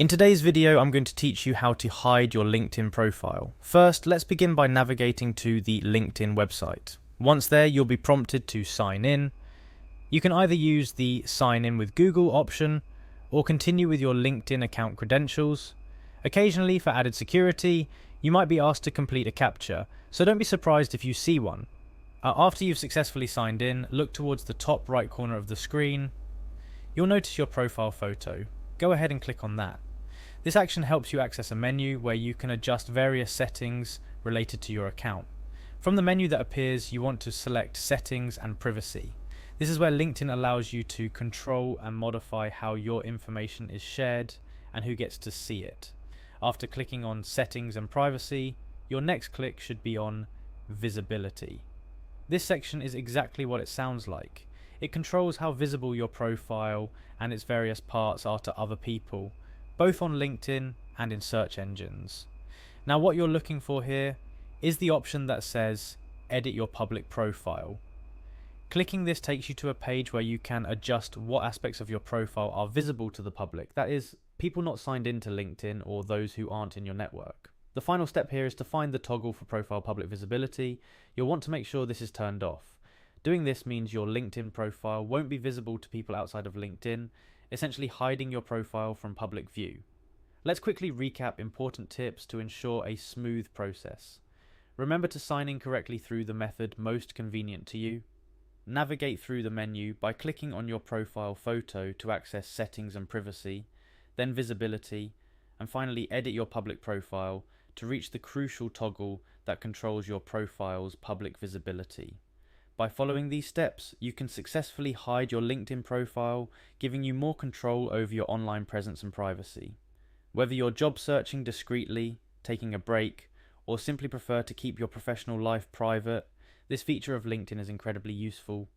In today's video, I'm going to teach you how to hide your LinkedIn profile. First, let's begin by navigating to the LinkedIn website. Once there, you'll be prompted to sign in. You can either use the sign in with Google option or continue with your LinkedIn account credentials. Occasionally, for added security, you might be asked to complete a CAPTCHA, so don't be surprised if you see one. After you've successfully signed in, look towards the top right corner of the screen. You'll notice your profile photo. Go ahead and click on that. This action helps you access a menu where you can adjust various settings related to your account. From the menu that appears, you want to select Settings and Privacy. This is where LinkedIn allows you to control and modify how your information is shared and who gets to see it. After clicking on Settings and Privacy, your next click should be on Visibility. This section is exactly what it sounds like. It controls how visible your profile and its various parts are to other people, both on LinkedIn and in search engines. Now, what you're looking for here is the option that says Edit your public profile. Clicking this takes you to a page where you can adjust what aspects of your profile are visible to the public, that is, people not signed into LinkedIn or those who aren't in your network. The final step here is to find the toggle for profile public visibility. You'll want to make sure this is turned off. Doing this means your LinkedIn profile won't be visible to people outside of LinkedIn, essentially hiding your profile from public view. Let's quickly recap important tips to ensure a smooth process. Remember to sign in correctly through the method most convenient to you. Navigate through the menu by clicking on your profile photo to access Settings and Privacy, then Visibility, and finally edit your public profile to reach the crucial toggle that controls your profile's public visibility. By following these steps, you can successfully hide your LinkedIn profile, giving you more control over your online presence and privacy. Whether you're job searching discreetly, taking a break, or simply prefer to keep your professional life private, this feature of LinkedIn is incredibly useful.